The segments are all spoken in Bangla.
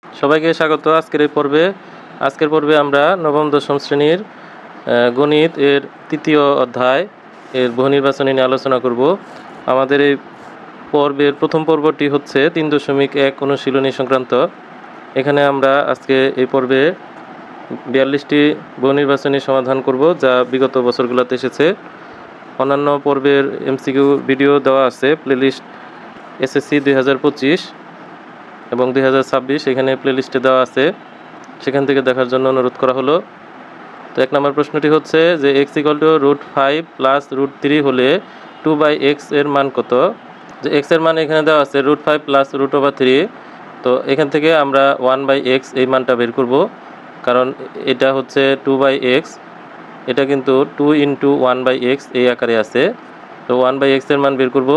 সবাইকে স্বাগত আজকের পর্বে আমরা নবম দশম শ্রেণীর গণিত এর তৃতীয় অধ্যায় এর বহু নির্বাচনী নিয়ে আলোচনা করব। আমাদের এই পর্বের প্রথম পর্বটি হচ্ছে 3.1 অনুশীলনী সংক্রান্ত। এখানে আমরা আজকে এই পর্বে 42টি বহু নির্বাচনী সমাধান করব, যা বিগত বছরগুলোতে এসেছে। অন্যান্য পর্বের এমসিকিউ ভিডিও দেওয়া আছে প্লেলিস্ট এসএসসি 2025 এবং 2026 এখানে প্লেলিস্টে দেওয়া আছে, সেখান থেকে দেখার জন্য অনুরোধ করা হলো। তো 1 নম্বর প্রশ্নটি হচ্ছে যে x = √5 + √3 হলে 2/x এর মান কত। যে x এর মান এখানে দেওয়া আছে √5 + √3। তো এখান থেকে আমরা 1/x এই মানটা বের করব, কারণ এটা হচ্ছে 2/x, এটা কিন্তু 2 × 1/x এই আকারে আছে। তো 1/x এর মান বের করব।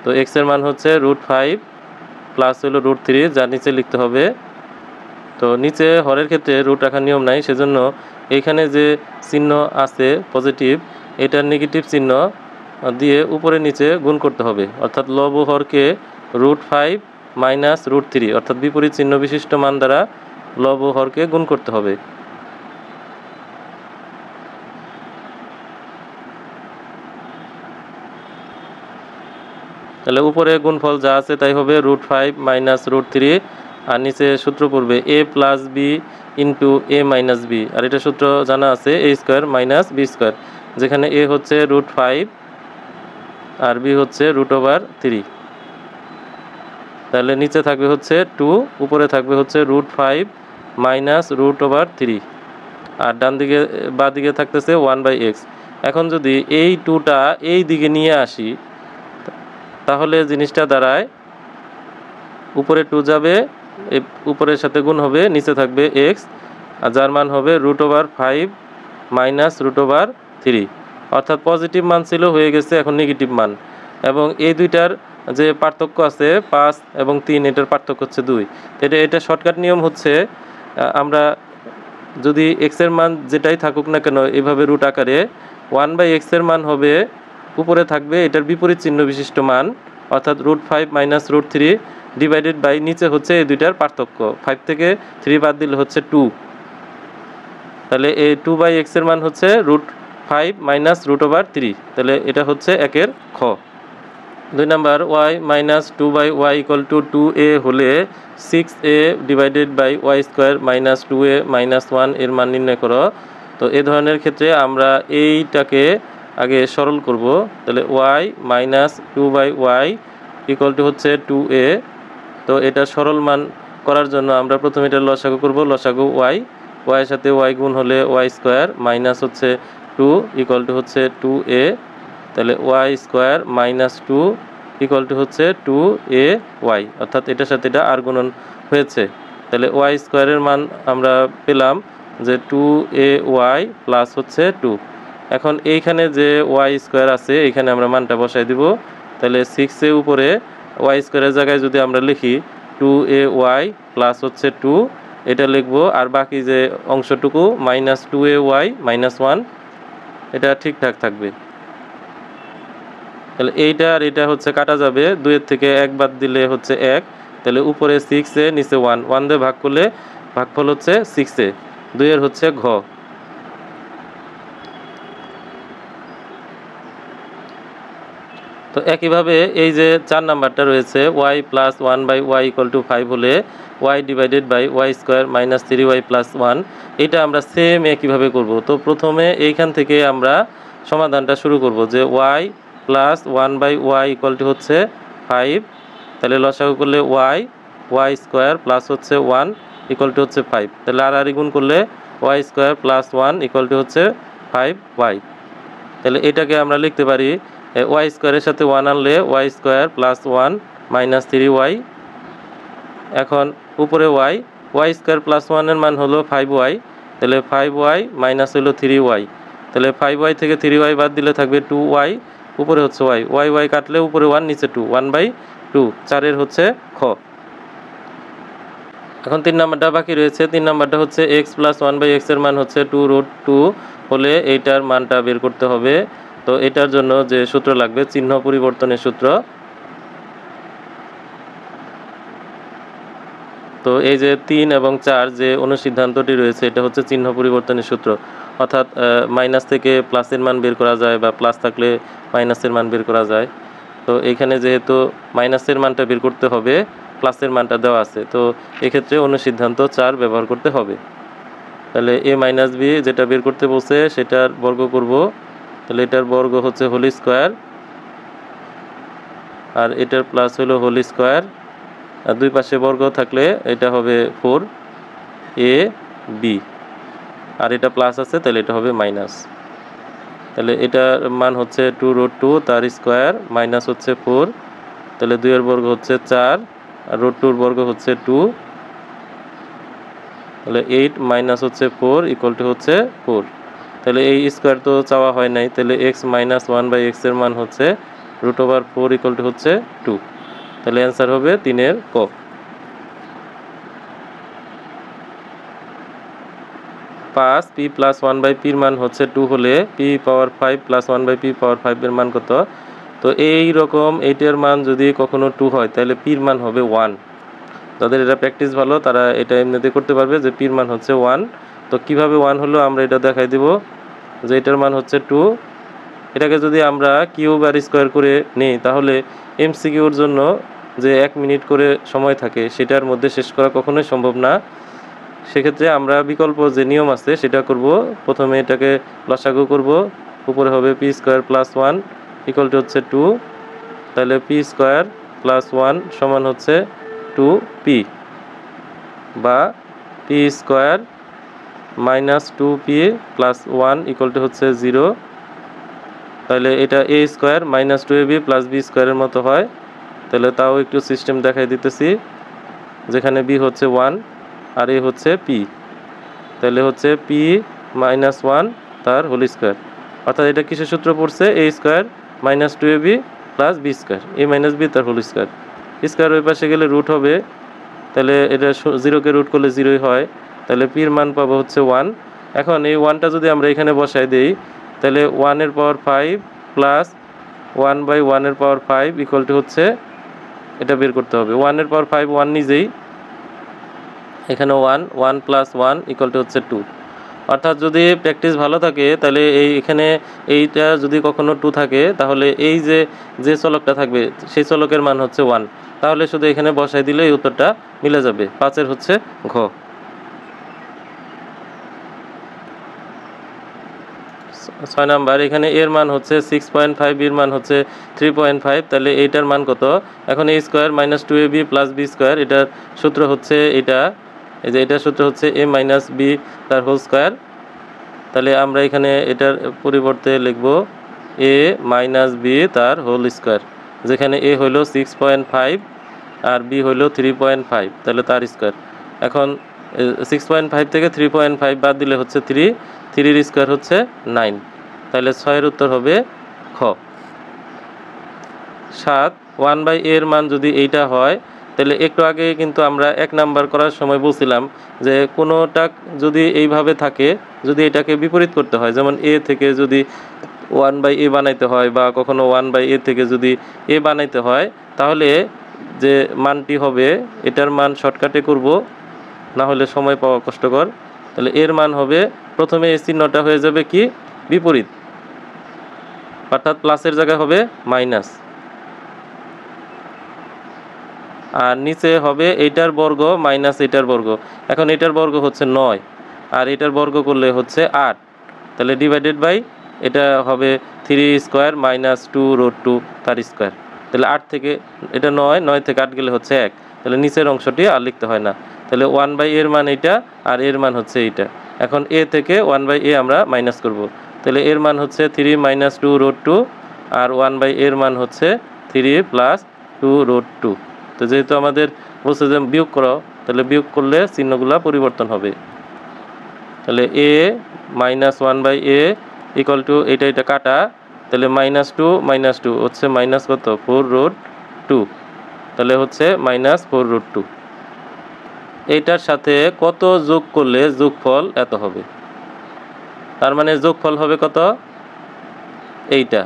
তো x এর মান হচ্ছে √5 প্লাস হলো √3, যা নিচে লিখতে হবে। তো নিচে হরের ক্ষেত্রে রুট রাখার নিয়ম নাই, সেজন্য এইখানে যে চিহ্ন আছে পজিটিভ, এটার নেগেটিভ চিহ্ন দিয়ে উপরে নিচে গুণ করতে হবে, অর্থাৎ লব ও হরকে √5 - √3 অর্থাৎ বিপরীত চিহ্ন বিশিষ্ট মান দ্বারা লব ও হরকে গুণ করতে হবে। তাহলে উপরে গুণফল যা আছে তাই হবে √5 - √3, আর নিচে সূত্র পড়বে a + b × a - b, আর এটা সূত্র জানা আছে a² - b², যেখানে a হচ্ছে √5 আর b হচ্ছে √3। তাহলে নিচে থাকবে হচ্ছে 2, উপরে থাকবে হচ্ছে √5 - √3, আর ডান দিকে বাঁ দিকে থাকতেছে 1/x। এখন যদি এই 2টা এই দিকে নিয়ে আসি, তাহলে জিনিসটা দাঁড়ায় উপরে 2 যাবে, উপরের সাথে গুণ হবে, নিচে থাকবে x, আর যার মান হবে √5 - √3, অর্থাৎ পজিটিভ মান ছিল হয়ে গেছে এখন নেগেটিভ মান। এবং এই দুইটার যে পার্থক্য আছে 5 এবং 3, এটার পার্থক্য হচ্ছে 2। এটা শর্টকাট নিয়ম হচ্ছে, আমরা যদি x এর মান যেটাই থাকুক না কেন এভাবে রুট আকারে, 1/x এর মান হবে উপরে থাকবে এটার বিপরীত চিহ্ন বিশিষ্ট মান, অর্থাৎ √5 - √3 ডিভাইডেড বাই নিচে হচ্ছে এই দুইটার পার্থক্য, 5 থেকে 3 বাদ দিলে হচ্ছে 2। তাহলে এই 2/x এর মান হচ্ছে √5 - √3। তাহলে এটা হচ্ছে একের খ। 2 নম্বর y - 2/y = 2a হলে 6a divided by y² - 2a - 1 এর মান নির্ণয় করো। তো এই ধরনের ক্ষেত্রে আমরা এইটাকে আগে সরল করব। তাহলে y - 2/y = হচ্ছে 2a। তো এটা সরল মান করার জন্য আমরা প্রথমে এটা লসাগু করব, লসাগু y এর সাথে y গুণ হলে y² মাইনাস হচ্ছে 2 = হচ্ছে 2a। তাহলে y² - 2 = হচ্ছে 2ay, অর্থাৎ এটার সাথে এটা আর গুণন হয়েছে। তাহলে y² এর মান আমরা পেলাম যে 2ay প্লাস হচ্ছে 2। এখন এইখানে যে y² আছে এইখানে আমরা মানটা বসাই দিব। তাহলে 6 এর উপরে y² এর জায়গায় যদি আমরা লিখি 2ay প্লাস হচ্ছে 2, এটা লিখবো, আর বাকি যে অংশটুকু -2ay - 1 এটা ঠিকঠাক থাকবে। তাহলে এইটা আর এটা হচ্ছে কাটা যাবে, 2 এর থেকে 1 বাদ দিলে হচ্ছে 1। তাহলে উপরে 6a নিচে 1 দিয়ে ভাগ করলে ভাগফল হচ্ছে 6a। 2 এর হচ্ছে ঘ। তো একইভাবে এই যে 4 নাম্বারটা রয়েছে y + 1/y = 5 হলে y divided by y² - 3y + 1, এটা আমরা সেম একইভাবে করব। তো প্রথমে এইখান থেকে আমরা সমাধানটা শুরু করব যে y + 1/y = হচ্ছে 5। তাহলে লসাগু করলে y² প্লাস হচ্ছে 1 = হচ্ছে 5। তাহলে আর গুণ করলে y² + 1 = হচ্ছে 5y। তাহলে এটাকে আমরা লিখতে পারি y² এর সাথে 1 আনলে y² + 1 - 3y। এখন উপরে y² + 1 এর মান হলো 5y, তাহলে 5y মাইনাস হলো 3y। তাহলে 5y থেকে 3y বাদ দিলে থাকবে 2y, উপরে হচ্ছে y কাটলে উপরে 1 নিচে 2, 1/2। 4 এর হচ্ছে খ। এখন 3 নাম্বারটা বাকি রয়েছে। 3 নাম্বারটা হচ্ছে x + 1/x এর মান হচ্ছে 2√2 হলে এইটার মানটা বের করতে হবে। তো এটার জন্য যে সূত্র লাগবে চিহ্ন পরিবর্তনের সূত্র। তো এই যে 3 এবং 4 যে অনুসিদ্ধান্তটি রয়েছে এটা হচ্ছে চিহ্ন পরিবর্তনের সূত্র, অর্থাৎ মাইনাস থেকে প্লাসের মান বের করা যায় বা প্লাস থাকলে মাইনাসের মান বের করা যায়। তো এইখানে যেহেতু মাইনাসের মানটা বের করতে হবে, প্লাসের মানটা দেওয়া আছে, তো এক্ষেত্রে অনুসিদ্ধান্ত 4 ব্যবহার করতে হবে। তাহলে a মাইনাস বি যেটা বের করতে বলছে সেটার বর্গ করব, তাহলে এটার বর্গ হচ্ছে হোল স্কোয়ার, আর এটার প্লাস হলো হোল স্কোয়ার, আর দুই পাশে বর্গ থাকলে এটা হবে 4ab, আর এটা প্লাস আছে তাহলে এটা হবে মাইনাস। তাহলে এটার মান হচ্ছে 2√2 তার স্কোয়ার মাইনাস হচ্ছে 4, তাহলে 2 এর বর্গ হচ্ছে 4 আর √2 এর বর্গ হচ্ছে 2, তাহলে 8 মাইনাস হচ্ছে 4 ইকুয়াল টু হচ্ছে 4। তাহলে এই স্কোয়ার তো চাওয়া হয় নাই, তাহলে x মাইনাস 1/x এর মান হচ্ছে √4 ইকুয়াল টু হচ্ছে 2। তাহলে অ্যান্সার হবে 3 এর ক। 5 p প্লাস 1/p এর মান হচ্ছে 2 হলে p পাওয়ার 5 প্লাস 1/p পাওয়ার 5 এর মান কত? তো এই রকম এইটার মান যদি কখনো 2 হয় তাহলে p এর মান হবে 1। যাদের এটা প্র্যাকটিস ভালো তারা এটা এমনিতে করতে পারবে যে p এর মান হচ্ছে 1। তো কিভাবে 1 হলো আমরা এটা দেখাই দিব, যে এটার মান হচ্ছে 2, এটাকে যদি আমরা কিউব আর স্কোয়ার করে নিই তাহলে এমসিকিউর জন্য যে 1 মিনিট করে সময় থাকে সেটার মধ্যে শেষ করা কখনোই সম্ভব না। সেক্ষেত্রে আমরা বিকল্প যে নিয়ম আছে সেটা করব। প্রথমে এটাকে লসাগু করব, উপরে হবে P square plus 1 equal to হচ্ছে 2, তাহলে পি স্কোয়ার প্লাস 1 সমান হচ্ছে 2p, বা P square minus 2p plus 1 equal to হচ্ছে 0। তাহলে এটা a square minus 2ab plus b স্কোয়ারের মতো হয়। তাহলে তাও একটু সিস্টেম দেখাই দিতেছি, যেখানে b হচ্ছে 1 আর a হচ্ছে p, তাহলে হচ্ছে p মাইনাস 1 তার হোল স্কোয়ার, অর্থাৎ এটা কিসের সূত্র পড়ছে? a square minus 2ab plus b square, a minus b তার হোল স্কোয়ার। স্কোয়ার ওই পাশে গেলে রুট হবে, তাহলে এটা 0কে রুট করলে 0ই হয়, তাহলে p এর মান পাবো হচ্ছে 1। এখন এই 1টা যদি আমরা এখানে বসাই দিই তাহলে 1 এর পাওয়ার 5 প্লাস 1/1 এর পাওয়ার 5 ইকুয়াল টু হচ্ছে, এটা বের করতে হবে 1 এর পাওয়ার 5 1 নিজেই, এখানে 1 প্লাস 1 ইকুয়াল টু হচ্ছে 2। অর্থাৎ যদি প্র্যাকটিস ভালো থাকে তাহলে এখানে এইটা যদি কখনো 2 থাকে তাহলে এই যে চলকটা থাকবে সেই চলকের মান হচ্ছে 1, তাহলে শুধু এখানে বসাই দিলে এই উত্তরটা মিলে যাবে। 5 হচ্ছে ঘ। 6 নাম্বার, এখানে এর মান হচ্ছে 6.5, এর মান হচ্ছে 3.5, তাহলে এইটার মান কত? এখন a square minus 2ab plus b square, এটার সূত্র হচ্ছে এটা, এই যে এটার সূত্র হচ্ছে a মাইনাস b তার হোল স্কোয়ার। তাহলে আমরা এখানে এটার পরিবর্তে লিখব a মাইনাস b তার হোল স্কোয়ার, যেখানে a হলো 6.5 আর b হলো 3.5, তাহলে তার স্কোয়ার। এখন 6.5 থেকে 3.5 বাদ দিলে হচ্ছে 3, 3 এর স্কোয়ার হচ্ছে 9, তাহলে 6 এর উত্তর হবে খ। 7 1/a এর মান যদি এইটা হয় তাহলে একটু আগে কিন্তু আমরা 1 নাম্বার করার সময় বলছিলাম যে কোনোটা যদি এইভাবে থাকে, যদি এটাকে বিপরীত করতে হয়, যেমন a থেকে যদি 1/a বানাইতে হয় বা কখনো 1/a থেকে যদি a বানাইতে হয়, তাহলে যে মানটি হবে এটার মান শর্টকাটে করব, না হলে সময় পাওয়া কষ্টকর। তাহলে এর মান হবে, প্রথমে এই চিহ্নটা হয়ে যাবে কি বিপরীত, অর্থাৎ প্লাসের জায়গায় হবে মাইনাস, আর নিচে হবে এইটার বর্গ মাইনাস এটার বর্গ। এখন এটার বর্গ হচ্ছে 9 আর এটার বর্গ করলে হচ্ছে 8, তাহলে ডিভাইডেড বাই এটা হবে 3 স্কোয়ার মাইনাস 2√2 তার স্কোয়ার। তাহলে 8 থেকে এটা 9 থেকে 8 গেলে হচ্ছে 1, তাহলে নিচের অংশটি আর লিখতে হয় না। তাহলে 1/a এর মান এইটা আর এর মান হচ্ছে এইটা। এখন a থেকে 1/a আমরা মাইনাস করব, তাহলে এর মান হচ্ছে 3 মাইনাস 2√2 আর 1/a এর মান হচ্ছে 3 প্লাস 2√2। তো যেহেতু আমাদের বলছে যে বিয়োগ করো, তাহলে বিয়োগ করলে চিহ্নগুলা পরিবর্তন হবে। তাহলে a minus 1/a equal to এটা কাটা, তাহলে -2 হচ্ছে মাইনাস কত 4√2, তাহলে হচ্ছে -4√2। এইটার সাথে কত যোগ করলে যোগফল এত হবে, তার মানে যোগফল হবে কত এইটা।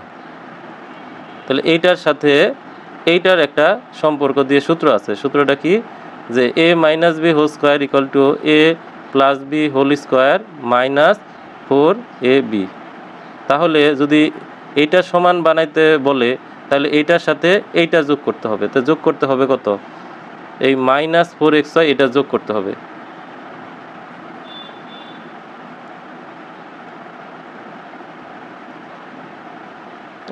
তাহলে এইটার সাথে এইটার একটা সম্পর্ক দিয়ে সূত্র আছে, সূত্রটা কি? যে a minus B whole square equal to a plus B whole square minus 4ab। তাহলে যদি এইটা সমান বানাইতে বলে তাহলে এইটার সাথে এইটা যোগ করতে হবে। তো যোগ করতে হবে কত? এই মাইনাস 4xy এটা যোগ করতে হবে।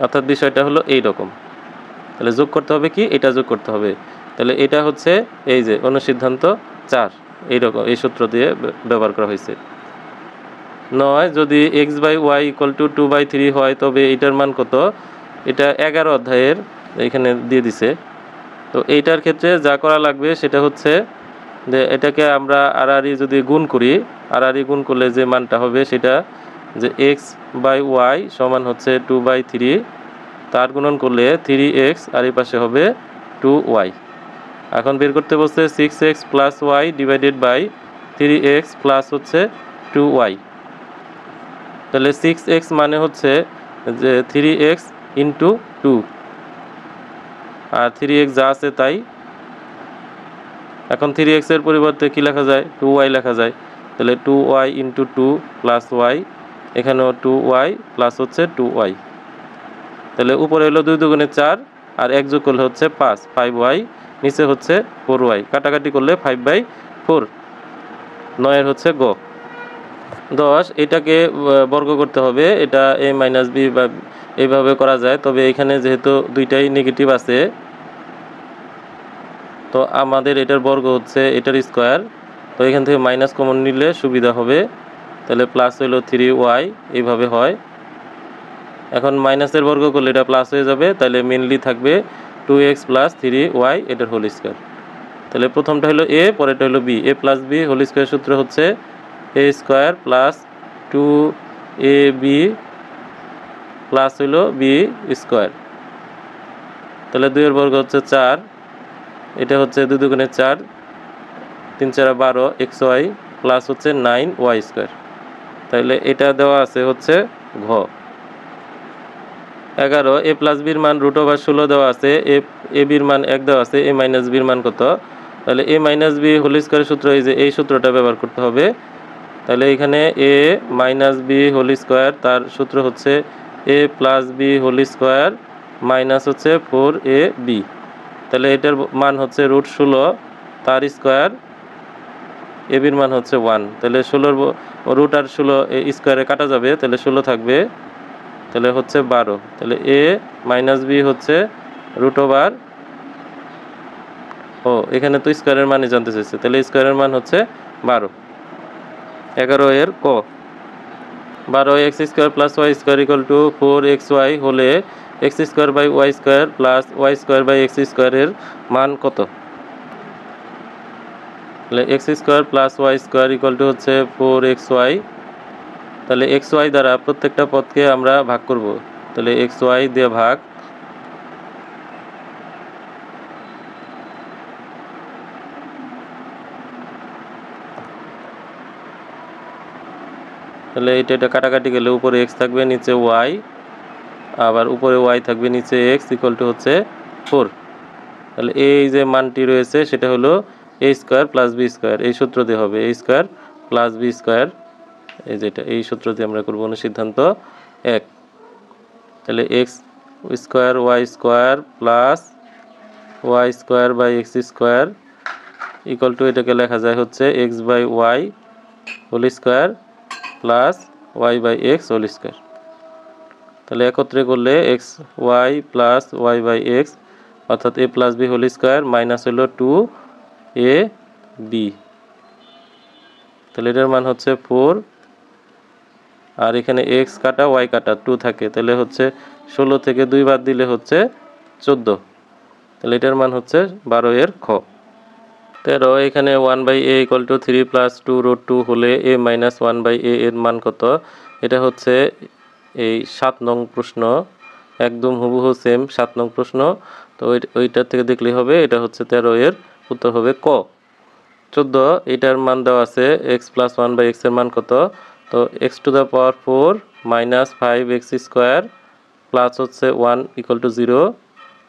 অর্থাৎ বিষয়টা হলো এই রকম। তাহলে যোগ করতে হবে কি? এটা যোগ করতে হবে। তাহলে এটা হচ্ছে এই যে অনুসিদ্ধান্ত 4, এইরকম এই সূত্র দিয়ে ব্যবহার করা হয়েছে। 9 যদি x/y = 2/3 হয় তবে এটার মান কত? এটা 11 অধ্যায়ের এখানে দিয়ে দিছে। তো এইটার ক্ষেত্রে যা করা লাগবে সেটা হচ্ছে যে এটাকে আমরা আড়াআড়ি যদি গুণ করি, আড়াআড়ি গুণ করলে যে মানটা হবে সেটা যে x/y সমান হচ্ছে 2/3, তার গুণন করলে 3x আর এই পাশে হবে 2y। এখন বের করতে বলছে 6x plus y divided by 3x plus হচ্ছে 2y। তাহলে 6x মানে হচ্ছে যে 3x ইন্টু 2, আর 3x যা আছে তাই। এখন 3x এর পরিবর্তে কি লেখা যায়? 2y লেখা যায়। তাহলে 2y ইন্টু 2 প্লাস y, এখানেও 2y প্লাস হচ্ছে 2y। তাহলে উপরে হলো 2 দুগুণে 4 আর 1 যোগ করলে হচ্ছে 5y, নিচে হচ্ছে 4y, কাটাকাটি করলে 5/4। 9 এর হচ্ছে গ। 10 এটাকে বর্গ করতে হবে, এটা a মাইনাস বি বা এইভাবে করা যায়। তবে এখানে যেহেতু দুইটাই নেগেটিভ আছে তো আমাদের এটার বর্গ হচ্ছে এটার স্কোয়ার, তো এখান থেকে মাইনাস কমন নিলে সুবিধা হবে। তাহলে প্লাস হলো 3y, এইভাবে হয়। এখন মাইনাসের বর্গ করলে এটা প্লাস হয়ে যাবে, তাহলে মেনলি থাকবে 2x প্লাস 3y এটার হোল স্কোয়ার। তাহলে প্রথমটা হলো a, পরেরটা হলো b। a plus b whole square সূত্র হচ্ছে a square plus 2ab plus হলো b স্কোয়ার। তাহলে 2 এর বর্গ হচ্ছে 4, এটা হচ্ছে 2 দুগুণে 4, 3 4 12 xy প্লাস হচ্ছে 9y স্কোয়ার। তাহলে এটা দেওয়া আছে হচ্ছে ঘ। 11 a প্লাস বির মান √16 দেওয়া আছে, a বির মান 1 দেওয়া আছে, a মাইনাস বির মান কত? তাহলে a মাইনাস বি হোল স্কোয়ারের সূত্র এই যে এই সূত্রটা ব্যবহার করতে হবে। তাহলে এখানে a minus B whole square, তার সূত্র হচ্ছে a plus B whole square minus হচ্ছে 4ab। তাহলে এটার মান হচ্ছে √16, তার স্কোয়ার, এ বির মান হচ্ছে 1। তাহলে 16 রুট আর 16 স্কোয়ারে কাটা যাবে, তাহলে 16 থাকবে, তাহলে হচ্ছে 12। তাহলে a মাইনাস বি হচ্ছে √, এখানে তো স্কোয়ারের মানই জানতে চাইছে, তাহলে স্কোয়ারের মান হচ্ছে 12। 11 এর ক। 12x square plus y square equal to 4xy হলে x square by y square plus y square by x স্কোয়ারের মান কত? তাহলে x square plus y square equal to হচ্ছে 4xy। তাহলে xy দ্বারা প্রত্যেকটা পদকে আমরা ভাগ করব। তাহলে xy দিয়ে ভাগ, তাহলে এটা কাটাকাটি গেলে উপরে x থাকবে নিচে y, আবার উপরে y থাকবে নিচে x ইকুয়াল টু হচ্ছে 4। তাহলে এই যে মানটি রয়েছে সেটা হলো a square plus b square, এই সূত্র দিয়ে হবে a square plus b square, এই যেটা এই সূত্র দিয়ে আমরা করবো অনুসিদ্ধান্ত 1। তাহলে x square y square plus y square by x square equal to এটাকে লেখা যায় হচ্ছে x by y whole square plus y by x whole square. তাহলে একত্রে করলে x y plus y by x অর্থাৎ a plus B whole square minus হলো 2ab। তাহলে এটার মান হচ্ছে 4, আর এখানে x কাটা y কাটা 2 থাকে, তাহলে হচ্ছে 16 থেকে 2 বাদ দিলে হচ্ছে 14। তাহলে এটার মান হচ্ছে 12 এর খ। 13 এখানে 1/a ইকুয়াল টু 3 প্লাস 2√2 হলে a মাইনাস 1/a এর মান কত? এটা হচ্ছে এই 7 নং প্রশ্ন, একদম হুবহু সেম 7 নং প্রশ্ন। তো ওইটার থেকে দেখলেই হবে, এটা হচ্ছে 13 এর উত্তর হবে ক। 14 এটার মান দেওয়া আছে x প্লাস 1/x এর মান কত? তো x two the power 4 minus 5x square plus হচ্ছে 1 ইকুয়াল টু 0।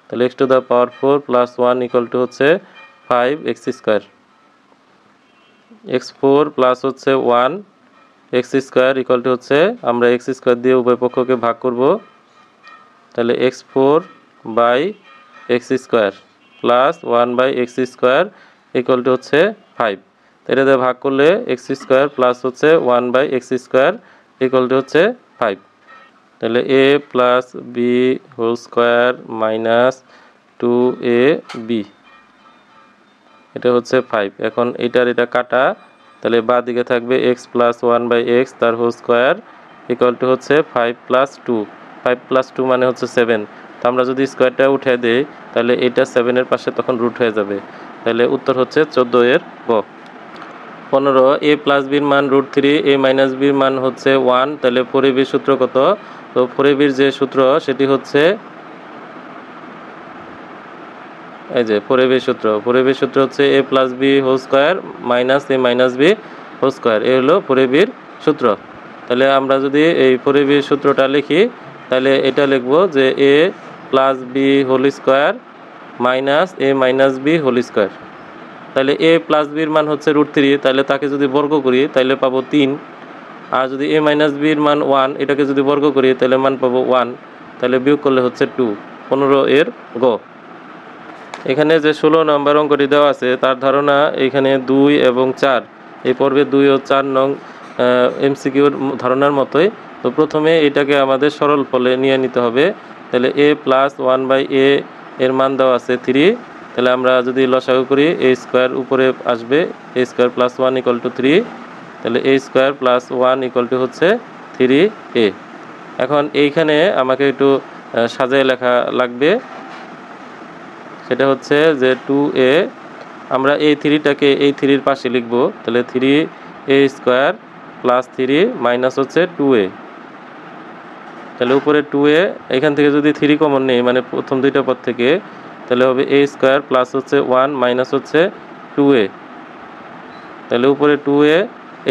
তাহলে x two the power 4 plus 1 equal to হচ্ছে 5x স্কোয়ার। x4 প্লাস হচ্ছে 1 x স্কোয়ার ইকুয়াল টু হচ্ছে আমরা x স্কোয়ার দিয়ে উভয় পক্ষকে ভাগ করব, তাহলে x4 by x square plus 1 by x square equal to হচ্ছে 5। এটা দিয়ে ভাগ করলে x স্কোয়ার প্লাস হচ্ছে 1 by x square equal to হচ্ছে 5। তাহলে a plus B whole square minus 2ab এটা হচ্ছে 5। এখন এটা কাটা, তাহলে বাঁ দিকে থাকবে x প্লাস 1 বাই x তার হোল স্কোয়ার ইকুয়াল টু হচ্ছে 5 প্লাস 2। 5 প্লাস 2 মানে হচ্ছে 7। তো আমরা যদি স্কোয়ারটা উঠে দিই তাহলে এটা 7-এর পাশে তখন রুট হয়ে যাবে। তাহলে উত্তর হচ্ছে 14 এর গ। 15 a প্লাস বির মান √3 a মাইনাস বির মান হচ্ছে 1। তাহলে 4ab সূত্র কত? তো 4ab যে সূত্র সেটি হচ্ছে এই যে 4ab সূত্র হচ্ছে a plus B whole square minus a minus B whole square. এ হলো 4ab সূত্র। তাহলে আমরা যদি এই 4ab সূত্রটা লিখি তাহলে এটা লিখব যে a plus B whole square minus a minus B whole square. তাহলে a প্লাস বির মান হচ্ছে √3, তাহলে তাকে যদি বর্গ করি তাহলে পাবো 3। আর যদি a মাইনাস বির মান 1 এটাকে যদি বর্গ করি তাহলে মান পাবো 1, তাহলে বিয়োগ করলে হচ্ছে 2। 15 এর গ। এখানে যে 16 নম্বর অঙ্কটি দেওয়া আছে তার ধারণা এখানে 2 এবং 4 এই পর্বে 2 ও 4 নং এমসিকিউর ধারণার মতোই। তো প্রথমে এটাকে আমাদের সরল ফলে নিয়ে নিতে হবে। তাহলে a প্লাস 1 বাই a এর মান দেওয়া আছে 3। তাহলে আমরা যদি লসাগু করি a স্কোয়ার উপরে আসবে, a square plus 1 equal to 3। তাহলে a square plus 1 equal to হচ্ছে 3a। এখন এইখানে আমাকে একটু সাজায় লেখা লাগবে, সেটা হচ্ছে যে 2a আমরা এই 3টাকে এই 3-এর পাশে লিখব। তাহলে 3a স্কোয়ার প্লাস 3 মাইনাস হচ্ছে 2a। তাহলে উপরে 2a, এখান থেকে যদি 3 কমন নেই মানে প্রথম দুইটা পদ থেকে, তাহলে হবে a স্কোয়ার প্লাস হচ্ছে 1 মাইনাস হচ্ছে 2a। তাহলে উপরে 2a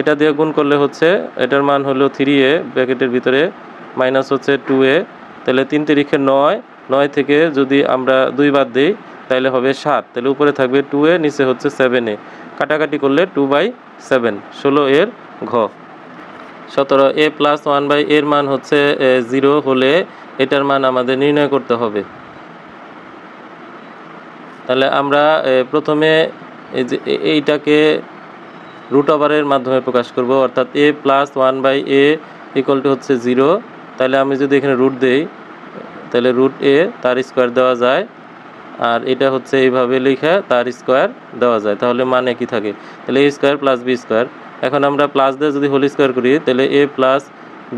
এটা দিয়ে গুণ করলে হচ্ছে এটার মান হলো 3a ব্র্যাকেটের ভিতরে মাইনাস হচ্ছে 2a। তাহলে 3 তারিখে 9, 9 থেকে যদি আমরা 2 বাদ দিই তাহলে হবে 7। তাহলে উপরে থাকবে 2a, নিচে হচ্ছে 7a, কাটাকাটি করলে 2/7। 16 এর ঘ। 17 a প্লাস 1 বাই এর মান হচ্ছে 0 হলে এটার মান আমাদের নির্ণয় করতে হবে। তাহলে আমরা প্রথমে এইটাকে রুট ওভারের মাধ্যমে প্রকাশ করব, অর্থাৎ a plus 1 by a equal to হচ্ছে 0। তাহলে আমি যদি এখানে রুট দেই তাহলে √a তার স্কোয়ার দেওয়া যায়, আর এটা হচ্ছে এইভাবে লেখা তার স্কোয়ার দেওয়া যায়, তাহলে মান একই থাকে। তাহলে a square plus b square. এখন আমরা প্লাস দিয়ে যদি হোল স্কোয়ার করি তাহলে a প্লাস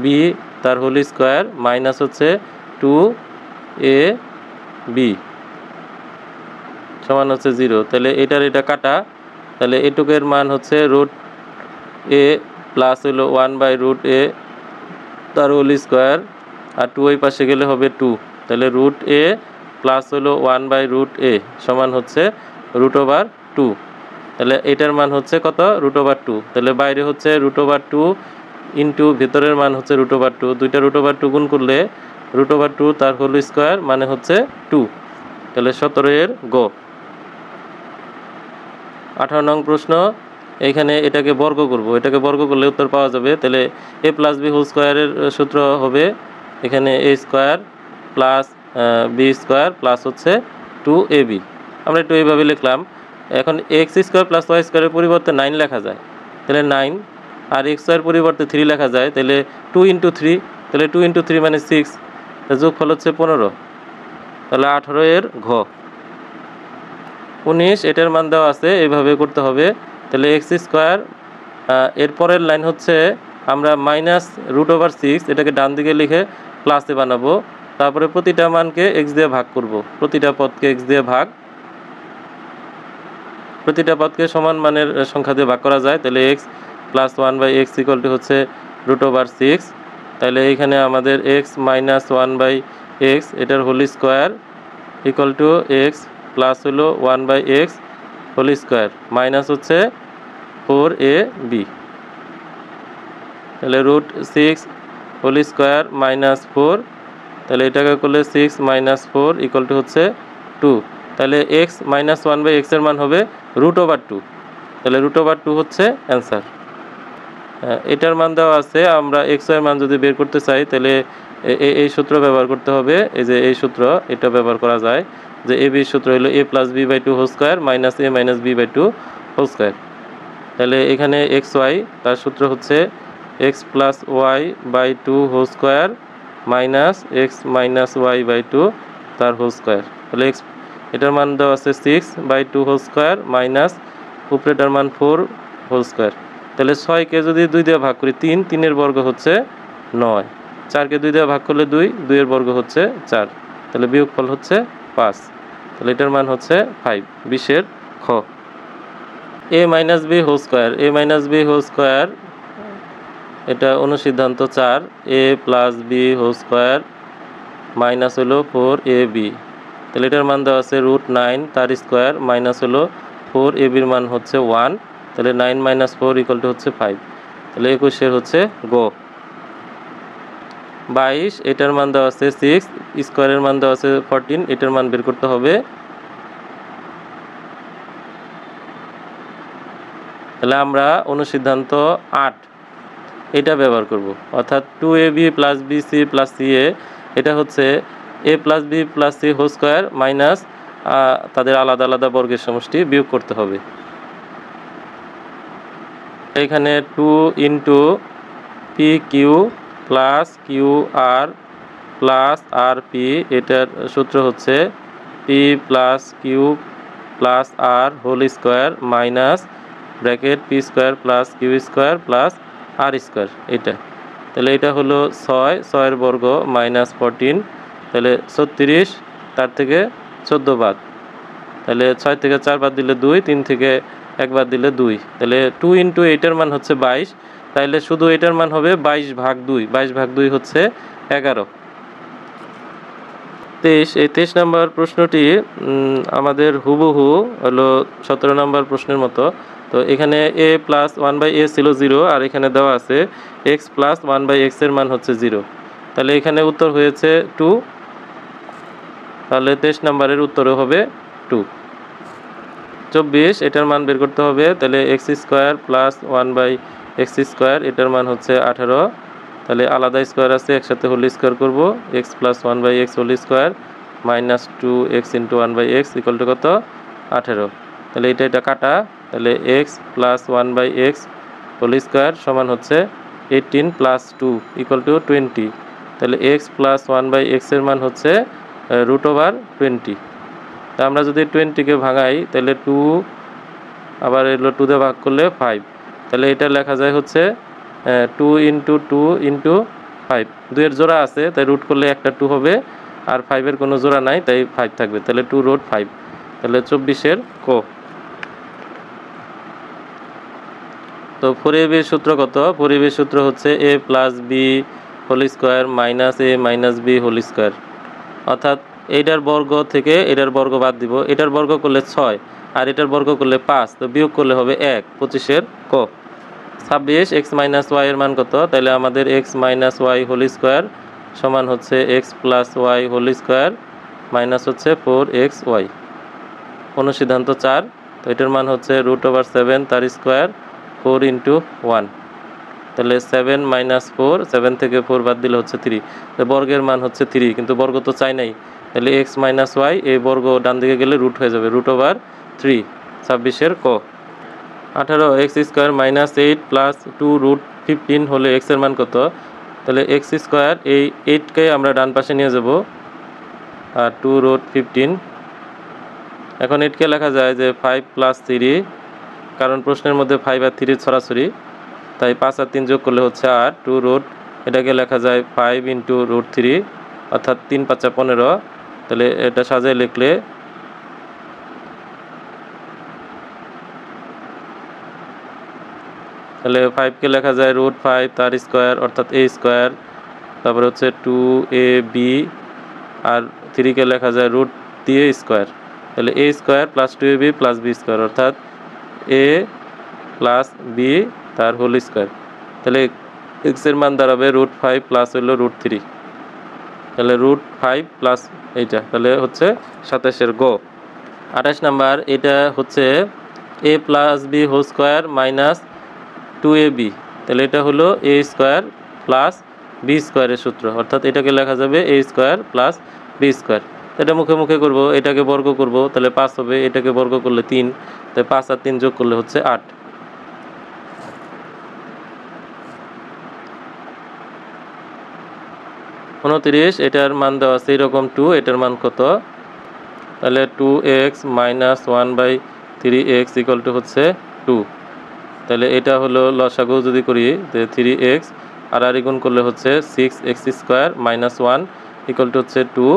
বি তার হোল স্কোয়ার মাইনাস হচ্ছে 2ab সমান হচ্ছে 0। তাহলে এটা কাটা, তাহলে এটুকের মান হচ্ছে √a প্লাস হলো 1 বাই √a তার হোল স্কোয়ার, আর 2 ওই পাশে গেলে হবে 2। তাহলে √a প্লাস হলো 1 বাই √a সমান হচ্ছে √2। তাহলে এটার মান হচ্ছে কত? √2। তাহলে বাইরে হচ্ছে √2 ইন্টু ভেতরের মান হচ্ছে √2। দুইটা √2 গুণ করলে √2 তার হোল স্কোয়ার মানে হচ্ছে 2। তাহলে 17 এর গ। 18 নং প্রশ্ন, এইখানে এটাকে বর্গ করব, এটাকে বর্গ করলে উত্তর পাওয়া যাবে। তাহলে a প্লাস বি হোল স্কোয়ারের সূত্র হবে এখানে a square plus b square plus হচ্ছে 2ab। আমরা একটু এইভাবে লিখলাম। এখন x স্কোয়ার প্লাস y স্কোয়ারের পরিবর্তে 9 লেখা যায়, তাহলে 9, আর x এর পরিবর্তে 3 লেখা যায়, তাহলে 2 ইন্টু 3, তাহলে 2 ইন্টু 3 মানে 6, যোগফল হচ্ছে 15। তাহলে 18 এর ঘ। 19 এটার মান দেওয়া আছে, এইভাবে করতে হবে। তাহলে x স্কোয়ার, এর পরের লাইন হচ্ছে আমরা মাইনাস √6 এটাকে ডান দিকে লিখে প্লাসে বানাবো, তারপরে প্রতিটা মানকে x দিয়ে ভাগ করব, প্রতিটা পদকে x দিয়ে ভাগ, প্রতিটা পদকে সমান মানের সংখ্যা দিয়ে ভাগ করা যায়। তাহলে x plus 1 by x equal to হচ্ছে √6। তাহলে এইখানে আমাদের x মাইনাস 1 বাই x এটার whole square equal to x plus হলো 1 by x whole square minus হচ্ছে 4ab। তাহলে √6 হোল স্কোয়ার মাইনাস 4, তাহলে এটাকে করলে 6 মাইনাস 4 ইকুয়াল টু হচ্ছে 2। তাহলে x মাইনাস 1 বাই x এর মান হবে √2। তাহলে √2 হচ্ছে অ্যান্সার। এটার মান দেওয়া আছে, আমরা এক্স ওয়াই এর মান যদি বের করতে চাই তাহলে এই সূত্র ব্যবহার করতে হবে। এই যে এই সূত্র, এটা ব্যবহার করা যায় যে এ বির সূত্র হলো a + b/2 whole square minus a - b/2 whole square. তাহলে এখানে এক্স ওয়াই তার সূত্র হচ্ছে x + y/2 whole square minus x - y/2 তার হোল স্কয়ার। তাহলে x এটার মান দেওয়া আছে 6/2 হোল স্কয়ার মাইনাস উপরেটার মান 4 হোল স্কয়ার। তাহলে 6কে যদি 2 দিয়ে ভাগ করি 3, 3 এর বর্গ হচ্ছে 9, 4কে 2 দিয়ে ভাগ করলে 2, 2 এর বর্গ হচ্ছে 4, তাহলে বিয়োগফল হচ্ছে 5। তাহলে এটার মান হচ্ছে 5, 20 খ। a - b whole square, a - b whole square এটা অনুসিদ্ধান্ত 4, a + b whole square minus হলো 4ab। তাহলে এটার মান দেওয়া আছে √9 তার স্কয়ার মাইনাস হলো 4ab এর মান হচ্ছে 1, তাহলে 9 - 4 = হচ্ছে 5। তাহলে 21 হচ্ছে গো। 22 এটার মান দেওয়া আছে 6, স্কয়ারের মান দেওয়া আছে 14, এটার মান বের করতে হবে। তাহলে আমরা অনুসিদ্ধান্ত 8 এটা ব্যবহার করব, অর্থাৎ 2ab + bc + ca এটা হচ্ছে a + b + c whole square minus তাদের আলাদা আলাদা বর্গের সমষ্টি বিয়োগ করতে হবে। এখানে 2 * pq + qr + rp এটার সূত্র হচ্ছে p + q + r whole square minus bracket p² + q² + r square এটা। তাহলে এটা হলো 6, 6 এর বর্গ মাইনাস 14, তাহলে 36, তার থেকে 14 বাদ, তাহলে 6 থেকে 4 বাদ দিলে 2, 3 থেকে 1 বাদ দিলে 2, তাহলে 2 * 8 এর মান হচ্ছে 22, তাহলে শুধু এটার মান হবে 22/2, 22/2 হচ্ছে 11। 23 এই 23 নম্বর প্রশ্নটি আমাদের হুবহু হলো 17 নম্বর প্রশ্নের মতো। তো এখানে a + 1/a ছিল 0, আর এখানে দেওয়া আছে x + 1/x এর মান হচ্ছে 0, তাহলে এখানে উত্তর হয়েছে 2, তাহলে 23 নম্বরের উত্তরও হবে 2। 24 এটার মান বের করতে হবে, তাহলে x² + 1/x² এটার মান হচ্ছে 18, তাহলে আলাদা স্কয়ার আছে একসাথে হোল স্কয়ার করব, x + 1/x whole square minus 2x * 1/x = কত 18। তাহলে এটা কাটা, তাহলে x + 1/x হোল স্কয়ার সমান হচ্ছে 18 + 2 = 20, তাহলে x + 1/x এর মান হচ্ছে √20। তা আমরা যদি 20কে ভাঙাই তাহলে 2, আবার এলো 2 দিয়ে ভাগ করলে 5, তাহলে এটা লেখা যায় হচ্ছে 2 * 2 * 5, 2 এর জোড়া আছে তাই রুট করলে একটা 2 হবে, আর 5 এর কোনো জোড়া নাই তাই 5 থাকবে, তাহলে 2√5, তাহলে 24 ক। তো 4ab এর সূত্র কত? 4ab এর সূত্র হচ্ছে a + b whole square minus a - b whole square, অর্থাৎ এইটার বর্গ থেকে এটার বর্গ বাদ দিব, এটার বর্গ করলে 6 আর এটার বর্গ করলে 5, তো বিয়োগ করলে হবে 1, 25 ক। 26 x - y এর মান কত? তাহলে আমাদের x - y হোল স্কয়ার সমান হচ্ছে x + y whole square minus হচ্ছে 4xy, অনুসিদ্ধান্ত 4। তো এটার মান হচ্ছে √7 তার স্কয়ার 4 × 1, তাহলে 7 - 4, 7 থেকে 4 বাদ দিলে হচ্ছে 3, তো বর্গের মান হচ্ছে 3, কিন্তু বর্গ তো চাই নাই, তাহলে x - y এই বর্গ ডান দিকে গেলে রুট হয়ে যাবে, √3। 26 ক। 18 x² - 8 + 2√15 হলে x এর মান কত? তাহলে x², এই 8কে আমরা ডান পাশে নিয়ে যাব, আর 2√15, এখন 8কে লেখা যায় যে 5 + 3, কারণ প্রশ্নের মধ্যে 5 আর 3 ছড়াছড়ি, তাই 5 আর 3 যোগ করলে হচ্ছে 8, 2 এটাকে লেখা যায় 5 × √3, অর্থাৎ 3 × 5 = 15, তাহলে এটা সাজায় লিখলে তাহলে 5কে লেখা যায় √5 তার স্কয়ার অর্থাৎ a স্কয়ার, তারপরে হচ্ছে 2ab, আর 3কে লেখা যায় √3 স্কয়ার, তাহলে a square + 2ab + b square অর্থাৎ a + b তার হোল স্কয়ার, তাহলে x এর মান দাঁড়াবে √5 প্লাস হলো √3, তাহলে √5 প্লাস এইটা, তাহলে হচ্ছে 27 গ। 28 নাম্বার এটা হচ্ছে A plus B whole square minus 2ab, তাহলে এটা হলো এ স্কোয়ার প্লাস বি স্কোয়ারের সূত্র, অর্থাৎ এটাকে লেখা যাবে এ স্কোয়ার প্লাস বি স্কোয়ার। এটা মুখে মুখে করব, এটাকে বর্গ করব, তাহলে 5 হবে, এটাকে বর্গ করলে 3, তাহলে 5 আর 3 যোগ করলে হচ্ছে 8। 29, এটার মান দেওয়া আছে এরকম 2, এটার মান কত? তাহলে 2x minus 1/3x equal to হচ্ছে 2। তাহলে এটা হলো লসাগু যদি করি, 3x আর গুণ করলে হচ্ছে 6x square minus 1 equal to হচ্ছে 2।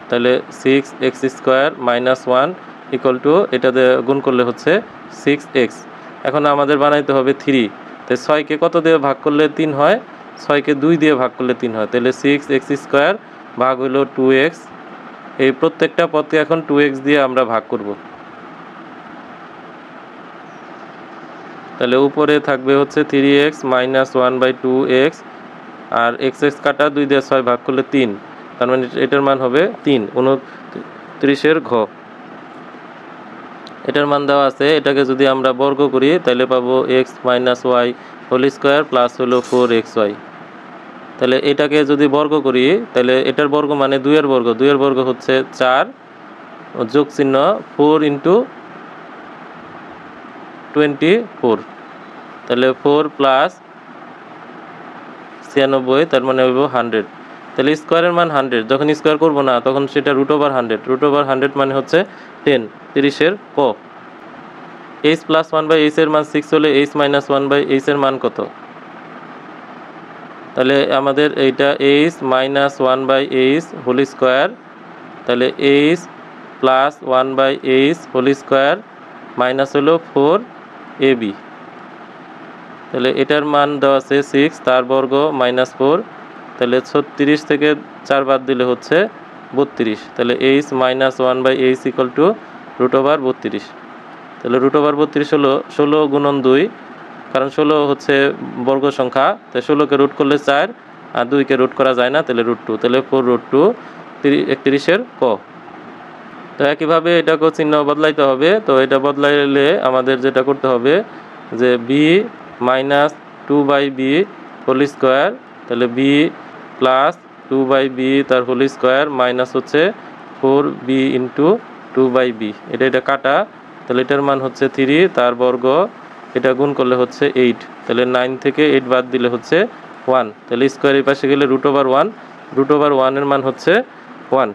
তাহলে 6x square minus 1 equal to এটা গুণ করলে হচ্ছে 6x। এখন আমাদের বানাইতে হবে 3, তাই 6কে কত দিয়ে ভাগ করলে 3 হয়? 6কে 2 দিয়ে ভাগ করলে 3 হয়, তাহলে 6x স্কোয়ার ভাগ হলো 2x। এই প্রত্যেকটা পদকে এখন 2x দিয়ে আমরা ভাগ করব। তাহলে উপরে থাকবে হচ্ছে 3x মাইনাস 1/2x, আর x কাটা 2 দিয়ে 6 ভাগ করলে 3, তার মানে এটার মান হবে 3। 29 ঘ। এটার মান দেওয়া আছে, এটাকে যদি আমরা বর্গ করি তাহলে পাবো x minus y whole square plus হলো 4xy। তাহলে এটাকে যদি বর্গ করি তাহলে এটার বর্গ মানে 2 এর বর্গ, 2 এর বর্গ হচ্ছে 4, যোগ চিহ্ন 4 ইন্টু 24, তাহলে 4 প্লাস 96, তার মানে হইব 100। তাহলে স্কোয়ারের মান 100, যখন স্কোয়ার করব না তখন সেটা √100, √100 মানে হচ্ছে 10। 30 ক। h প্লাস 1/h এর মান 6 হলে h মাইনাস 1/h এর মান কত? তাহলে আমাদের এইটা h minus 1/h whole square, তাহলে h plus 1/h whole square minus হলো 4ab। তাহলে এটার মান দেওয়া আছে 6, তার বর্গ মাইনাস 4, তাহলে 36 থেকে 4 বাদ দিলে হচ্ছে 32। তাহলে h minus 1/h equal to √32। তাহলে √32 হলো 16 গুণন 2, কারণ 16 হচ্ছে বর্গ সংখ্যা, তাই 16কে রুট করলে 4 আর 2কে রুট করা যায় না, তাহলে √2, তাহলে 4√2 31 ক। তো একইভাবে এটাকেও চিহ্ন বদলাইতে হবে। তো এটা বদলাইলে আমাদের যেটা করতে হবে যে b minus 2/b whole square, তাহলে b প্লাস 2/b তার হোল স্কোয়ার মাইনাস হচ্ছে 4b ইন্টু 2/b, এটা কাটা, তাহলে এটার মান হচ্ছে 3, তার বর্গ, এটা গুণ করলে হচ্ছে 8, তাহলে 9 থেকে 8 বাদ দিলে হচ্ছে 1, তাহলে স্কোয়ারের পাশে গেলে √1, √1 এর মান হচ্ছে 1।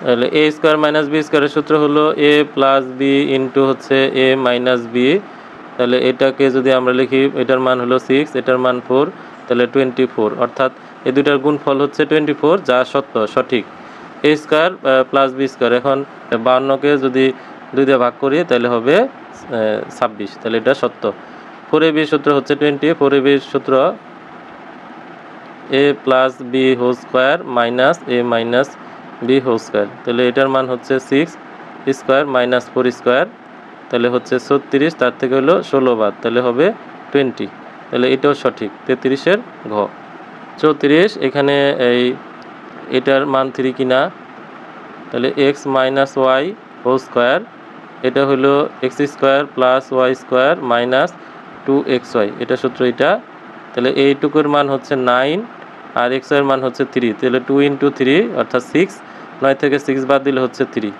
তাহলে a স্কোয়ার মাইনাস বি স্কোয়ারের সূত্র হলো a প্লাস বি ইন্টু হচ্ছে a মাইনাস বি। তাহলে এটাকে যদি আমরা লিখি, এটার মান হলো 6, এটার মান 4, তাহলে 24, অর্থাৎ এই দুটার গুণফল হচ্ছে 24, যা সঠিক। a square plus b square, এখন 52কে যদি 2 দিয়ে ভাগ করি তাহলে হবে 26, তাহলে এটা সত্য। 4ab সূত্র হচ্ছে 20, 4ab সূত্র a plus B whole square minus a minus B whole square, তাহলে এটার মান হচ্ছে 6 স্কোয়ার মাইনাস 4 স্কোয়ার, তাহলে হচ্ছে 36, তার থেকে হলো 16 বাদ, তাহলে হবে 20, তাহলে এটাও সঠিক। 33 ঘ। 34, এখানে এটার মান 3 কিনা, তাহলে x minus y whole square, এটা হলো x square plus Y square minus 2xy, এটা সূত্র এটা। তাহলে এইটুকুর মান হচ্ছে 9 আর x এর মান হচ্ছে 3, তাহলে 2 ইন্টু 3 অর্থাৎ 6, 9 থেকে 6 বাদ দিলে হচ্ছে 3,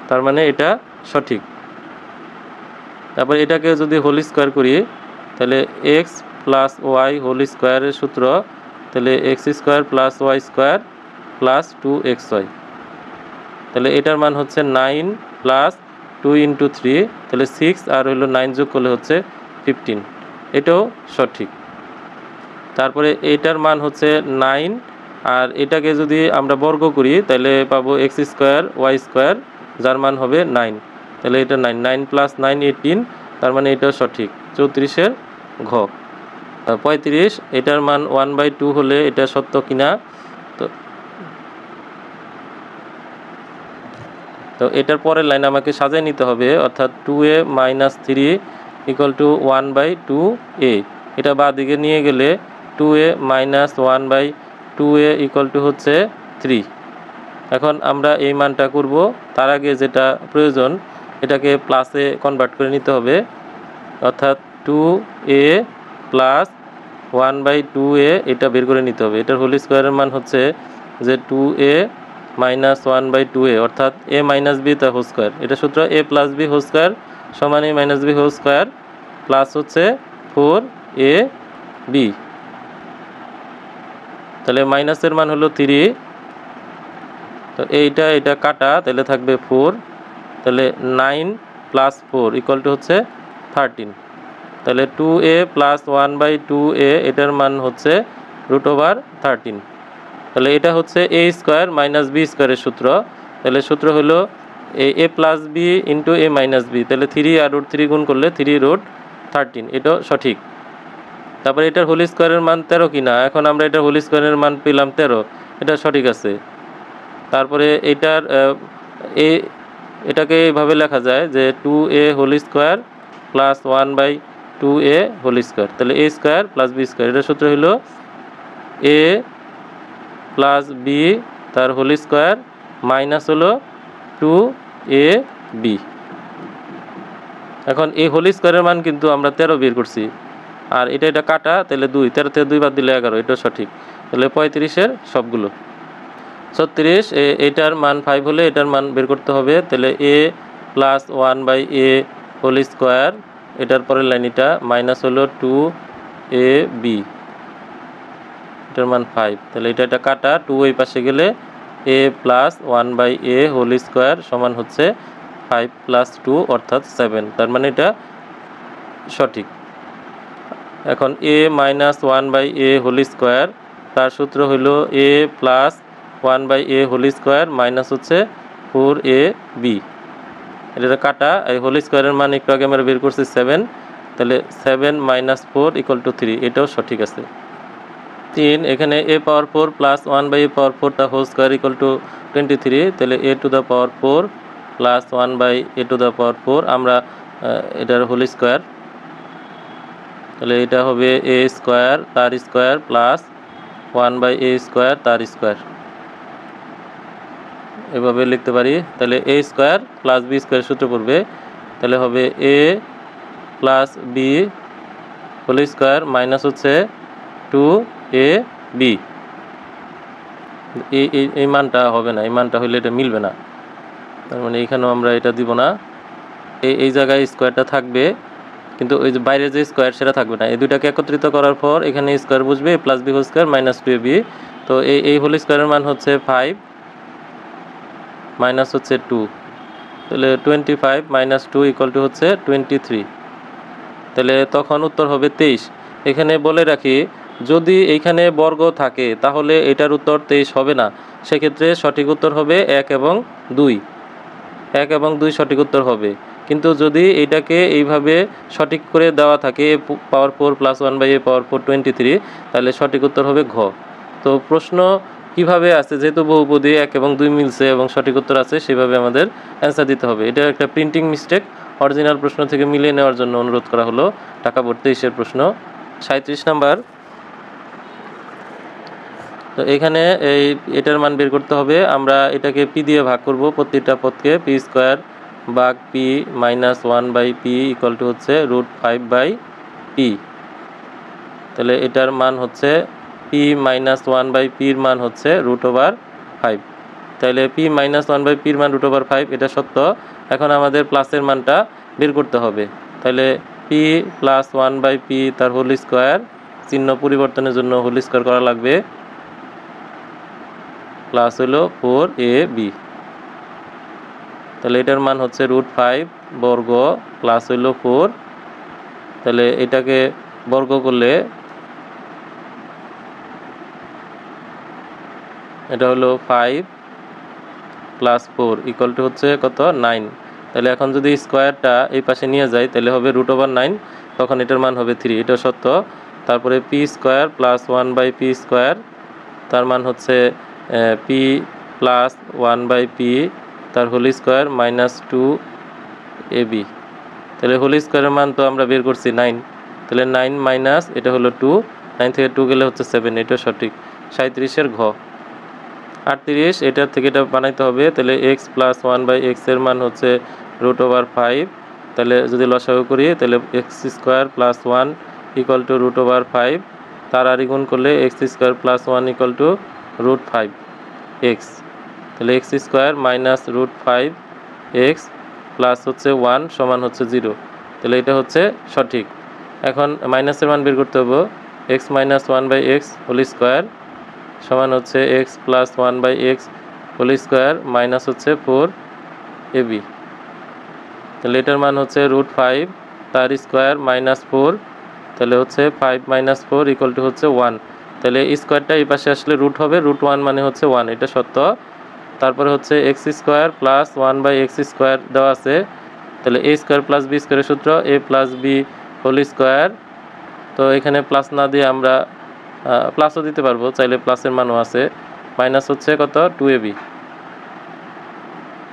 তার মানে এটা সঠিক। তারপর এটাকে যদি হোল স্কোয়ার করি তাহলে x প্লাস ওয়াই হোল স্কোয়ারের সূত্র, তাহলে x square plus Y square plus 2xy, তাহলে এটার মান হচ্ছে 9 প্লাস 2 ইন্টু 3, তাহলে 6 আর হলো 9 যোগ করলে হচ্ছে 15, এটাও সঠিক। তারপরে এটার মান হচ্ছে 9, আর এটাকে যদি আমরা বর্গ করি তাহলে পাবো x স্কোয়ার ওয়াই স্কোয়ার, যার মান হবে 9, তাহলে এটা 9, 9 প্লাস 9 18, তার মানে এটাও সঠিক। 34 ঘ। 35, এটার মান 1/2 হলে এটা সত্য কিনা, তো এটার পরের লাইন আমাকে সাজিয়ে নিতে হবে, অর্থাৎ 2a minus 3 equal to 1/2a, এটা বাঁ দিকে নিয়ে গেলে 2a minus 1/2a equal to হচ্ছে 3। এখন আমরা এই মানটা করব, তার আগে যেটা প্রয়োজন এটাকে প্লাসে কনভার্ট করে নিতে হবে, অর্থাৎ 2a প্লাস 1/2a এটা বের করে নিতে হবে। এটার হোল স্কোয়ারের মান হচ্ছে যে 2a মাইনাস 1/2a, অর্থাৎ a মাইনাস b তার হোল স্কোয়ার। এটা সূত্র a plus b whole square সমান a minus b whole square plus হচ্ছে 4ab। তাহলে মাইনাসের মান হলো 3, তো এটা কাটা, তাহলে থাকবে 4, তাহলে 9 প্লাস 4 ইকুয়াল টু হচ্ছে 13। তাহলে 2a প্লাস 1/2a এটার মান হচ্ছে √13। তাহলে এটা হচ্ছে a স্কোয়ার মাইনাস b স্কোয়ারের সূত্র। তাহলে সূত্র হলো a plus b into a minus b, তাহলে 3 আর √3 গুণ করলে 3√13, এটাও সঠিক। তারপরে এটার হোল স্কোয়ারের মান 13 কিনা, এখন আমরা এটার হোল স্কোয়ারের মান পেলাম 13, এটা সঠিক আছে। তারপরে এটাকে এইভাবে লেখা যায় যে 2a whole square plus 1/2a whole square, তাহলে a square plus b square. এটার সূত্র হলো a প্লাস b তার হোল স্কোয়ার মাইনাস হলো 2ab। এখন এই হোল স্কোয়ারের মান কিন্তু আমরা 13 বের করছি, আর এটা কাটা, তাহলে 2, 13 থেকে 2 বাদ দিলে 11, এটাও সঠিক। তাহলে 35-এর সবগুলো। 36, এটার মান 5 হলে এটার মান বের করতে হবে, তাহলে a plus 1/a whole square, এটার পরের লাইন এটা মাইনাস হলো 2ab, এটার মান 5, তাহলে এটা কাটা, 2 ওই পাশে গেলে a plus 1/a whole square সমান হচ্ছে 5 প্লাস 2 অর্থাৎ 7, তার মানে এটা সঠিক। এখন a minus 1/a whole square, তার সূত্র হলো a plus 1/a whole square minus হচ্ছে 4ab, এটা কাটা, এই হোল স্কোয়ারের মান একটু আগে আমরা বের করছি 7, তাহলে 7 মাইনাস 4 ইকুয়াল টু 3, এটাও সঠিক আছে। 3, এখানে a পাওয়ার 4 প্লাস 1/a পাওয়ার 4 তা হোল স্কোয়ার ইকুয়াল টু 23, তাহলে a to the power 4 plus 1/a to the power 4, আমরা এটার হোল স্কোয়ার, তাহলে এটা হবে a স্কোয়ার তার স্কোয়ার প্লাস 1/a স্কোয়ার তার স্কোয়ার, এভাবে লিখতে পারি। তাহলে a square plus b square সূত্র পড়বে, তাহলে হবে a plus b whole square minus হচ্ছে 2ab। এই মানটা হবে না, এই মানটা হলে এটা মিলবে না, তার মানে এখানেও আমরা এটা দিব না। এই জায়গায় স্কোয়ারটা থাকবে, কিন্তু ওই যে বাইরে যে স্কোয়ার সেটা থাকবে না। এই দুটাকে একত্রিত করার পর এখানে স্কোয়ার বসবে, plus b whole square minus 2ab, তো এই হোল স্কোয়ারের মান হচ্ছে 5 মাইনাস হচ্ছে 2, তাহলে 25 মাইনাস 2 ইকুয়াল টু হচ্ছে 23, তাহলে তখন উত্তর হবে 23। এখানে বলে রাখি, যদি এইখানে বর্গ থাকে তাহলে এটার উত্তর 23 হবে না, সেক্ষেত্রে সঠিক উত্তর হবে 1 এবং 2, 1 এবং 2 সঠিক উত্তর হবে। কিন্তু যদি এটাকে এইভাবে সঠিক করে দেওয়া থাকে a পাওয়ার 4 প্লাস 1/a পাওয়ার 4 23, তাহলে সঠিক উত্তর হবে ঘ। তো প্রশ্ন কিভাবে আছে, যেহেতু বহুপদী 1 এবং 2 মিলছে এবং সঠিক উত্তর আছে, সেভাবে আমাদের অ্যান্সার দিতে হবে। এটা একটা প্রিন্টিং মিস্টেক, অরিজিনাল প্রশ্ন থেকে মিলিয়ে নেওয়ার জন্য অনুরোধ করা হলো। টাকা বোর্ড 23-এর প্রশ্ন। 37 নাম্বার, তো এখানে এটার মান বের করতে হবে। আমরা এটাকে p দিয়ে ভাগ করব, প্রত্যেকটা পদকে p স্কোয়ার ভাগ p minus 1/p equal to হচ্ছে √5/p, তাহলে এটার মান হচ্ছে p মাইনাস 1/p এর মান হচ্ছে √5, তাহলে p মাইনাস 1/p এর মান √5, এটা সত্য। এখন আমাদের প্লাসের মানটা বের করতে হবে, তাহলে p প্লাস 1/p তার হোল স্কোয়ার, চিহ্ন পরিবর্তনের জন্য হোল স্কোয়ার করা লাগবে, প্লাস হলো 4ab, তাহলে এটার মান হচ্ছে √5 বর্গ প্লাস হইলো 4, তাহলে এটাকে বর্গ করলে এটা হলো 5 প্লাস 4 ইকুয়াল টু হচ্ছে কত 9, তাহলে এখন যদি স্কোয়ারটা এই পাশে নিয়ে যাই তাহলে হবে √9, তখন এটার মান হবে 3, এটা সত্য। তারপরে p square plus 1/p square, তার মান হচ্ছে p প্লাস 1/p তার হোল স্কোয়ার মাইনাস 2ab, তাহলে হোল স্কোয়ারের মান তো আমরা বের করছি 9, তাহলে 9 মাইনাস এটা হলো 2, 9 থেকে 2 গেলে হচ্ছে 7, এটা সঠিক। 37-এর ঘ। 38, এটার থেকে এটা বানাইতে হবে, তাহলে x প্লাস 1/x এর মান হচ্ছে √5, তাহলে যদি লসাগু করি তাহলে x² + 1 = √5, তার আর গুণ করলে x² + 1 = √5x, তাহলে x² - √5x প্লাস হচ্ছে 1 সমান হচ্ছে 0, তাহলে এটা হচ্ছে সঠিক। এখন মাইনাসের মান বের করতে হবে, x - 1/x² সমান হচ্ছে x + 1/x² মাইনাস হচ্ছে 4ab, তাহলে এটার মান হচ্ছে √5 তার স্কোয়ার মাইনাস 4, তাহলে হচ্ছে 5 - 4 = হচ্ছে 1, তাহলে স্কোয়ারটা এই পাশে আসলে রুট হবে, √1 মানে হচ্ছে 1, এটা সত্য। তারপরে হচ্ছে x² + 1/x² দেওয়া আছে, তাহলে a² + b² এর সূত্র a + b², তো এখানে প্লাস না দিয়ে আমরা প্লাসও দিতে পারবো, চাইলে প্লাসের মানও আছে, মাইনাস হচ্ছে কত 2ab,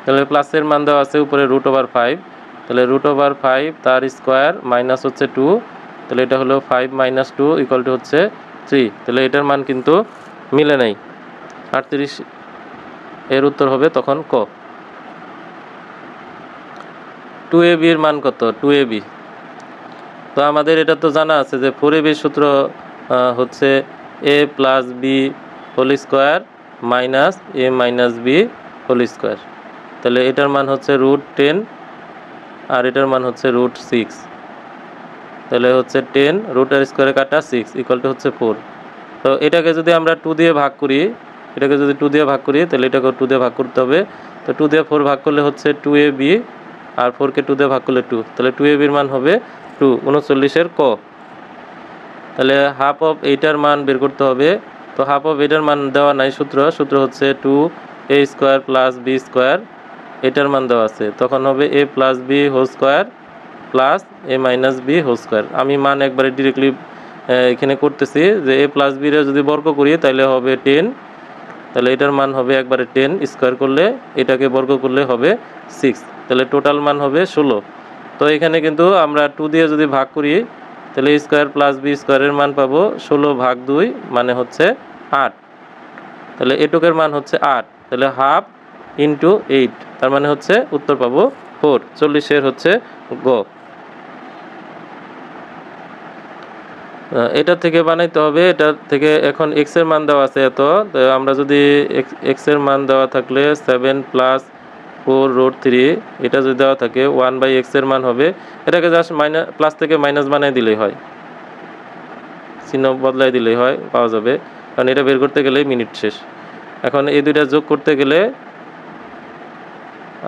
তাহলে প্লাসের মান দেওয়া আছে উপরে √5, তাহলে √5 তার স্কোয়ার মাইনাস হচ্ছে 2, তাহলে এটা হলো 5 - 2 = হচ্ছে 3, তাহলে এটার মান কিন্তু মিলে নাই। 38 এর উত্তর হবে তখন ক। 2ab এর মান কত? 2ab, তো আমাদের এটা তো জানা আছে যে 4ab এর সূত্র হচ্ছে a + b² minus a - b², তাহলে এটার মান হচ্ছে √10 আর এটার মান হচ্ছে √6, তাহলে হচ্ছে 10 √এর স্কোয়ারে কাটা 6 = হচ্ছে 4, তো এটাকে যদি আমরা 2 দিয়ে ভাগ করি, তাহলে এটাকে 2 দিয়ে ভাগ করতে হবে, তো 2 দিয়ে 4 ভাগ করলে হচ্ছে 2ab, আর 4কে 2 দিয়ে ভাগ করলে 2, তাহলে 2ab এর মান হবে 2, 39 এর ক। তাহলে হাফ অফ এইটার মান বের করতে হবে, তো হাফ অফ এটার মান দেওয়া নাই, সূত্র হচ্ছে 2a² + b², এটার মান দেওয়া আছে, তখন হবে a + b² plus a - b², আমি মান একবারে ডিরেক্টলি এখানে করতেছি যে a + b রে যদি বর্গ করি তাহলে হবে 10, তাহলে এটার মান হবে একবারে 10, স্কোয়ার করলে এটাকে বর্গ করলে হবে 6, তাহলে টোটাল মান হবে 16। তো এখানে কিন্তু আমরা 2 দিয়ে যদি ভাগ করি তাহলে a² + b² এর মান পাবো 16/2 মানে হচ্ছে 8, তাহলে এটুকের মান হচ্ছে 8, তাহলে হাফ × 8, তার মানে হচ্ছে উত্তর পাবো 4, 40 এর হচ্ছে গ। এটা থেকে বানাইতে হবে, এটা থেকে এখন x এর মান দেওয়া আছে এত, তো আমরা যদি x এর মান দেওয়া থাকলে 7 + 4√3, এটা যদি দেওয়া থাকে 1/x এর মান হবে, এটাকে জাস্ট প্লাস থেকে মাইনাস বানাই দিলেই হয়, চিহ্ন বদলাই দিলেই হয়, পাওয়া যাবে, কারণ এটা বের করতে গেলেই মিনিট শেষ। এখন এই দুইটা যোগ করতে গেলে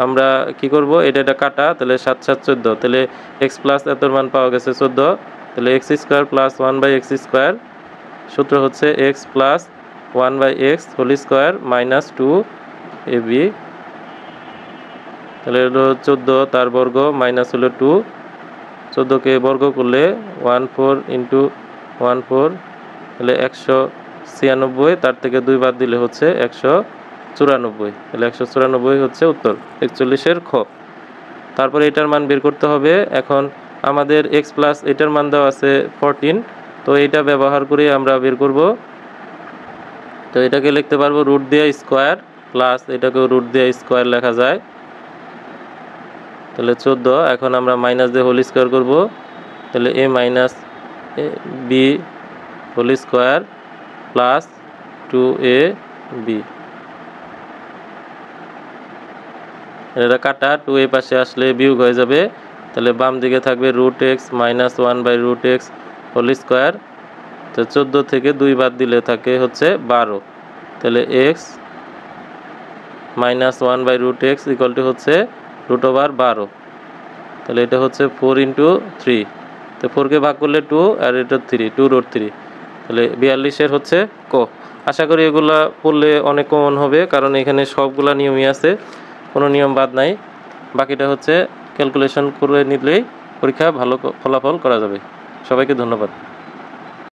আমরা কি করব, এটা কাটা, তাহলে 7 - 7 = 14, তাহলে x প্লাস এতর মান পাওয়া গেছে 14, তাহলে x² + 1/x², সূত্র হচ্ছে x + 1/x² মাইনাস 2ab, তাহলে হলো 14 তার বর্গ মাইনাস হলো 2, 14কে বর্গ করলে 14 × 14, তাহলে 196, তার থেকে 2 বাদ দিলে হচ্ছে 194, তাহলে 194 হচ্ছে উত্তর, 41 এর খ। তারপরে এটার মান বের করতে হবে, এখন আমাদের x প্লাস এটার মান দেওয়া আছে 14, তো এটা ব্যবহার করে আমরা বের করব, তো এটাকে লিখতে পারবো √ দিয়ে স্কোয়ার প্লাস এটাকেও √ দিয়ে স্কোয়ার লেখা যায়, তাহলে 14, এখন আমরা মাইনাস দিয়ে হোল স্কোয়ার করবো, তাহলে a - b² প্লাস 2ab, এটা কাটা 2 এই পাশে আসলে বিয়োগ হয়ে যাবে, তাহলে বাম দিকে থাকবে √x - 1/√x হোল স্কোয়ার, তো 14 থেকে 2 বাদ দিলে থাকে হচ্ছে 12, তাহলে x - 1/√x = হচ্ছে √12, তাহলে এটা হচ্ছে 4 × 3, তো 4কে ভাগ করলে 2 আর এটা 3, 2√3, তাহলে 42 এর হচ্ছে ক। আশা করি এগুলা পড়লে অনেক কমন হবে, কারণ এখানে সবগুলা নিয়মই আছে, কোনো নিয়ম বাদ নাই, বাকিটা হচ্ছে ক্যালকুলেশন করে নিলেই পরীক্ষা ভালো ফলাফল করা যাবে। সবাইকে ধন্যবাদ।